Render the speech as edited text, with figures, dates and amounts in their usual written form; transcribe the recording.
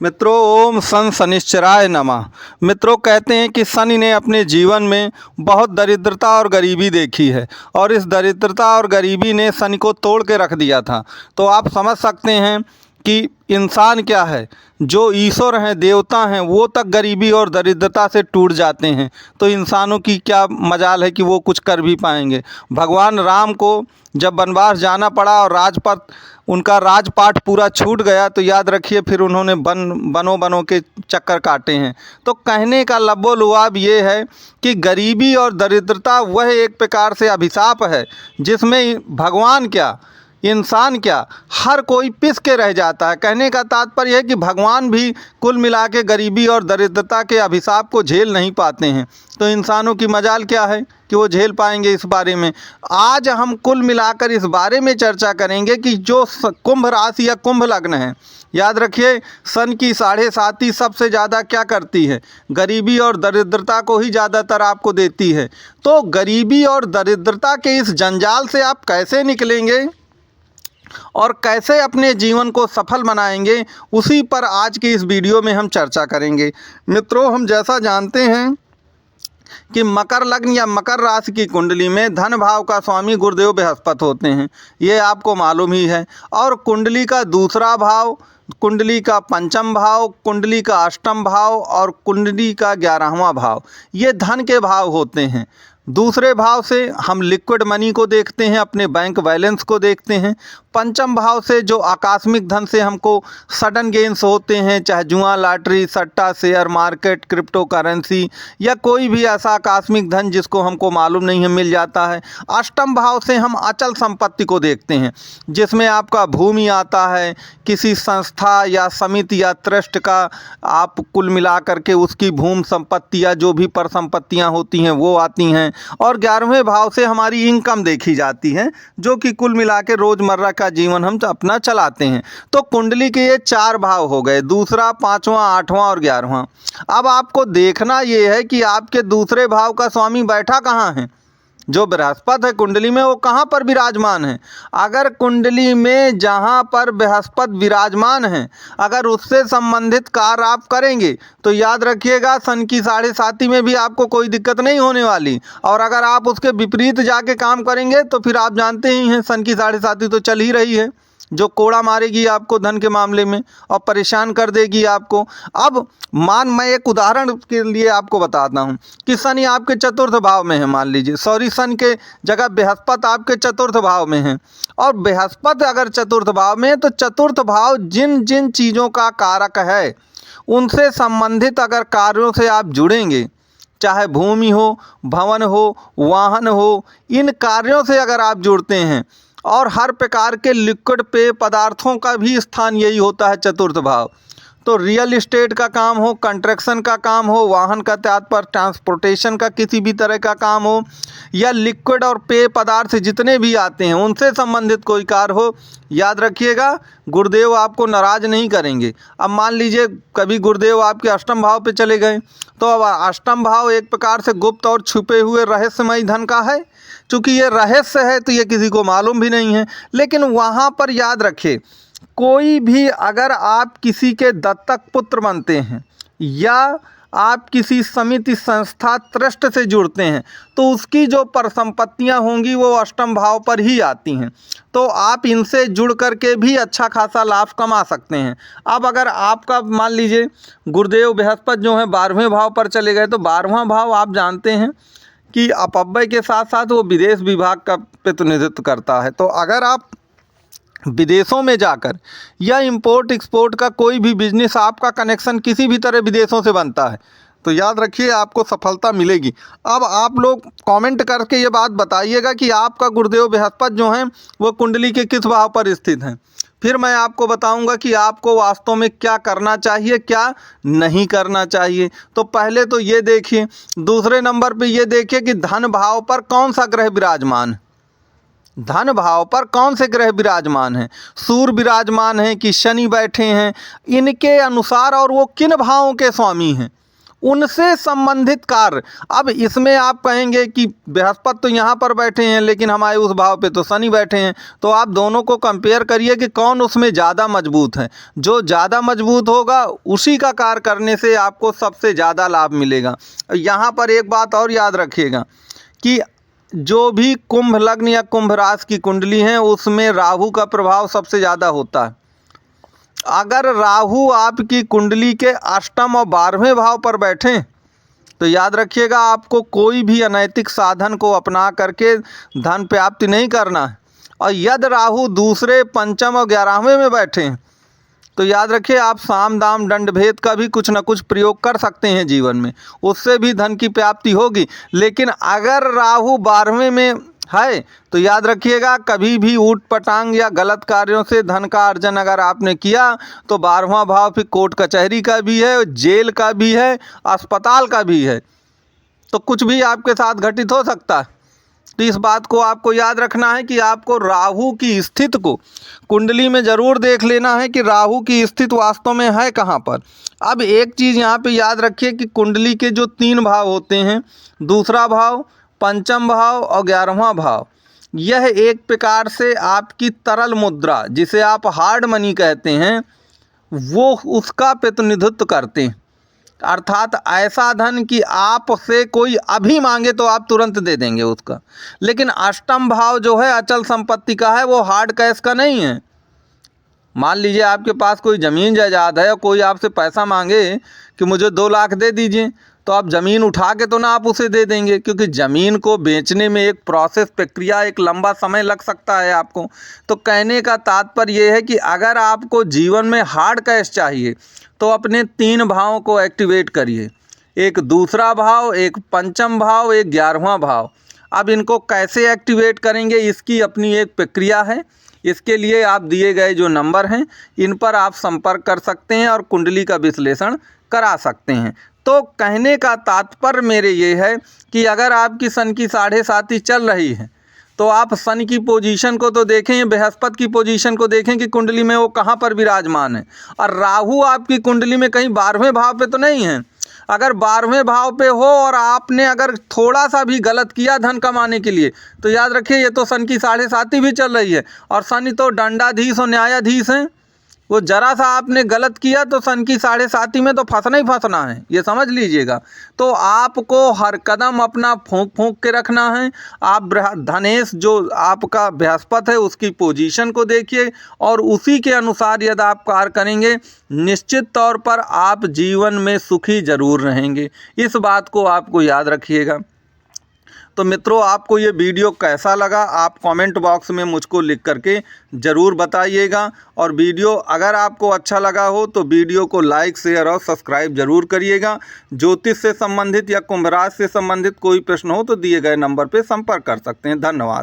मित्रों, ओम सन शनिश्चराय नमः। मित्रों, कहते हैं कि शनि ने अपने जीवन में बहुत दरिद्रता और गरीबी देखी है और इस दरिद्रता और गरीबी ने शनि को तोड़ के रख दिया था। तो आप समझ सकते हैं कि इंसान क्या है, जो ईश्वर हैं, देवता हैं, वो तक गरीबी और दरिद्रता से टूट जाते हैं। तो इंसानों की क्या मजाल है कि वो कुछ कर भी पाएंगे। भगवान राम को जब वनवास जाना पड़ा और राजपथ उनका राजपाट पूरा छूट गया, तो याद रखिए फिर उन्होंने बनों के चक्कर काटे हैं। तो कहने का लबो लुआब ये है कि गरीबी और दरिद्रता वह एक प्रकार से अभिशाप है जिसमें भगवान क्या, इंसान क्या, हर कोई पिस के रह जाता है। कहने का तात्पर्य है कि भगवान भी कुल मिला के गरीबी और दरिद्रता के अभिशाप को झेल नहीं पाते हैं। तो इंसानों की मजाल क्या है कि वो झेल पाएंगे। इस बारे में आज हम कुल मिलाकर इस बारे में चर्चा करेंगे कि जो कुंभ राशि या कुंभ लग्न है, याद रखिए सन की 7.5 सबसे ज़्यादा क्या करती है, गरीबी और दरिद्रता को ही ज़्यादातर आपको देती है। तो गरीबी और दरिद्रता के इस जंजाल से आप कैसे निकलेंगे और कैसे अपने जीवन को सफल बनाएंगे, उसी पर आज की इस वीडियो में हम चर्चा करेंगे। मित्रों, हम जैसा जानते हैं कि मकर लग्न या मकर राशि की कुंडली में धन भाव का स्वामी गुरुदेव बृहस्पति होते हैं, ये आपको मालूम ही है। और कुंडली का दूसरा भाव, कुंडली का पंचम भाव, कुंडली का अष्टम भाव और कुंडली का 11वां भाव, ये धन के भाव होते हैं। दूसरे भाव से हम लिक्विड मनी को देखते हैं, अपने बैंक बैलेंस को देखते हैं। पंचम भाव से जो आकस्मिक धन से हमको सडन गेंस होते हैं, चाहे जुआ, लॉटरी, सट्टा, शेयर मार्केट, क्रिप्टो करेंसी या कोई भी ऐसा आकस्मिक धन जिसको हमको मालूम नहीं है, मिल जाता है। अष्टम भाव से हम अचल संपत्ति को देखते हैं, जिसमें आपका भूमि आता है, किसी संस्था या समिति या ट्रस्ट का आप कुल मिला करके उसकी भूमि संपत्ति या जो भी परिसंपत्तियाँ होती हैं वो आती हैं। और 11वें भाव से हमारी इनकम देखी जाती है, जो कि कुल मिला के रोज़मर्रा का जीवन हम अपना चलाते हैं। तो कुंडली के ये 4 भाव हो गए, दूसरा, 5वां, 8वां और 11वां। अब आपको देखना ये है कि आपके दूसरे भाव का स्वामी बैठा कहाँ है। जो बृहस्पति है कुंडली में, वो कहाँ पर विराजमान है। अगर कुंडली में जहाँ पर बृहस्पति विराजमान है, अगर उससे संबंधित कार्य आप करेंगे तो याद रखिएगा सन की 7.5 में भी आपको कोई दिक्कत नहीं होने वाली। और अगर आप उसके विपरीत जाके काम करेंगे तो फिर आप जानते ही हैं सन की 7.5 तो चल ही रही है, जो कोड़ा मारेगी आपको धन के मामले में और परेशान कर देगी आपको। अब मैं एक उदाहरण के लिए आपको बताता हूँ कि शनि आपके चतुर्थ भाव में है, मान लीजिए, सॉरी, सन के जगह बृहस्पति आपके चतुर्थ भाव में है। और बृहस्पति अगर चतुर्थ भाव में है तो चतुर्थ भाव जिन जिन चीज़ों का कारक है उनसे संबंधित अगर कार्यों से आप जुड़ेंगे, चाहे भूमि हो, भवन हो, वाहन हो, इन कार्यों से अगर आप जुड़ते हैं, और हर प्रकार के लिक्विड पेय पदार्थों का भी स्थान यही होता है चतुर्थ भाव। तो रियल इस्टेट का काम हो, कंस्ट्रक्शन का काम हो, वाहन का तात्पर्य ट्रांसपोर्टेशन का किसी भी तरह का काम हो, या लिक्विड और पेय पदार्थ जितने भी आते हैं उनसे संबंधित कोई कार्य हो, याद रखिएगा गुरुदेव आपको नाराज़ नहीं करेंगे। अब मान लीजिए कभी गुरुदेव आपके अष्टम भाव पे चले गए, तो अब अष्टम भाव एक प्रकार से गुप्त और छुपे हुए रहस्यमय धन का है। चूँकि ये रहस्य है तो ये किसी को मालूम भी नहीं है। लेकिन वहाँ पर याद रखिए, कोई भी अगर आप किसी के दत्तक पुत्र बनते हैं या आप किसी समिति, संस्था, ट्रस्ट से जुड़ते हैं तो उसकी जो परिसंपत्तियां होंगी वो अष्टम भाव पर ही आती हैं। तो आप इनसे जुड़ करके भी अच्छा खासा लाभ कमा सकते हैं। अब अगर आपका मान लीजिए गुरुदेव बृहस्पति जो है 12वें भाव पर चले गए, तो 12वां भाव आप जानते हैं कि अपव्यय के साथ साथ वो विदेश विभाग का प्रतिनिधित्व करता है। तो अगर आप विदेशों में जाकर या इंपोर्ट एक्सपोर्ट का कोई भी बिजनेस, आपका कनेक्शन किसी भी तरह विदेशों से बनता है, तो याद रखिए आपको सफलता मिलेगी। अब आप लोग कमेंट करके ये बात बताइएगा कि आपका गुरुदेव बृहस्पति जो हैं वो कुंडली के किस भाव पर स्थित हैं। फिर मैं आपको बताऊंगा कि आपको वास्तव में क्या करना चाहिए, क्या नहीं करना चाहिए। तो पहले तो ये देखिए, दूसरे नंबर पे ये देखिए कि धन भाव पर कौन सा ग्रह विराजमान है। धन भाव पर कौन से ग्रह विराजमान हैं, सूर्य विराजमान हैं कि शनि बैठे हैं, इनके अनुसार, और वो किन भावों के स्वामी हैं उनसे संबंधित कार्य। अब इसमें आप कहेंगे कि बृहस्पति तो यहाँ पर बैठे हैं लेकिन हमारे उस भाव पे तो शनि बैठे हैं, तो आप दोनों को कंपेयर करिए कि कौन उसमें ज़्यादा मजबूत है। जो ज़्यादा मजबूत होगा उसी का कार्य करने से आपको सबसे ज़्यादा लाभ मिलेगा। यहाँ पर एक बात और याद रखिएगा कि जो भी कुंभ लग्न या कुंभ राशि की कुंडली है उसमें राहु का प्रभाव सबसे ज़्यादा होता है। अगर राहु आपकी कुंडली के अष्टम और 12वें भाव पर बैठे तो याद रखिएगा आपको कोई भी अनैतिक साधन को अपना करके धन प्राप्ति नहीं करना है। और यदि राहु दूसरे, पंचम और 11वें में बैठे तो याद रखिए आप साम दाम दंड भेद का भी कुछ न कुछ प्रयोग कर सकते हैं जीवन में, उससे भी धन की प्राप्ति होगी। लेकिन अगर राहु 12वें में है तो याद रखिएगा कभी भी ऊट पटांग या गलत कार्यों से धन का अर्जन अगर आपने किया तो 12वां भाव फिर कोर्ट कचहरी का भी है, जेल का भी है, अस्पताल का भी है, तो कुछ भी आपके साथ घटित हो सकता है। तो इस बात को आपको याद रखना है कि आपको राहु की स्थिति को कुंडली में ज़रूर देख लेना है कि राहु की स्थिति वास्तव में है कहाँ पर। अब एक चीज़ यहाँ पे याद रखिए कि कुंडली के जो 3 भाव होते हैं, दूसरा भाव, पंचम भाव और 11वां भाव, यह एक प्रकार से आपकी तरल मुद्रा जिसे आप हार्ड मनी कहते हैं वो उसका प्रतिनिधित्व करते हैं। अर्थात ऐसा धन कि आपसे कोई अभी मांगे तो आप तुरंत दे देंगे उसका। लेकिन अष्टम भाव जो है अचल संपत्ति का है, वो हार्ड कैश का नहीं है। मान लीजिए आपके पास कोई ज़मीन जायदाद है और कोई आपसे पैसा मांगे कि मुझे 2 लाख दे दीजिए, तो आप ज़मीन उठा के तो ना आप उसे दे देंगे, क्योंकि ज़मीन को बेचने में एक प्रोसेस, प्रक्रिया, एक लंबा समय लग सकता है आपको। तो कहने का तात्पर्य ये है कि अगर आपको जीवन में हार्ड कैश चाहिए तो अपने 3 भावों को एक्टिवेट करिए, एक दूसरा भाव, एक पंचम भाव, एक 11वां भाव। अब इनको कैसे एक्टिवेट करेंगे इसकी अपनी एक प्रक्रिया है। इसके लिए आप दिए गए जो नंबर हैं इन पर आप संपर्क कर सकते हैं और कुंडली का विश्लेषण करा सकते हैं। तो कहने का तात्पर्य मेरे ये है कि अगर आपकी सन की 7.5 चल रही है तो आप सन की पोजीशन को तो देखें, बृहस्पति की पोजीशन को देखें कि कुंडली में वो कहाँ पर विराजमान है। और राहु आपकी कुंडली में कहीं 12वें भाव पे तो नहीं है। अगर 12वें भाव पे हो और आपने अगर थोड़ा सा भी गलत किया धन कमाने के लिए तो याद रखिए ये तो सन की 7.5 भी चल रही है और शनि तो दंडाधीश और न्यायाधीश हैं। वो जरा सा आपने गलत किया तो सन की 7.5 में तो फंसना ही फंसना है, ये समझ लीजिएगा। तो आपको हर कदम अपना फूंक फूंक के रखना है। आप धनेश जो आपका बृहस्पति है उसकी पोजीशन को देखिए और उसी के अनुसार यदि आप कार्य करेंगे निश्चित तौर पर आप जीवन में सुखी जरूर रहेंगे। इस बात को आपको याद रखिएगा। तो मित्रों आपको ये वीडियो कैसा लगा आप कमेंट बॉक्स में मुझको लिख करके ज़रूर बताइएगा। और वीडियो अगर आपको अच्छा लगा हो तो वीडियो को लाइक, शेयर और सब्सक्राइब ज़रूर करिएगा। ज्योतिष से संबंधित या कुंभ राशि से संबंधित कोई प्रश्न हो तो दिए गए नंबर पर संपर्क कर सकते हैं। धन्यवाद।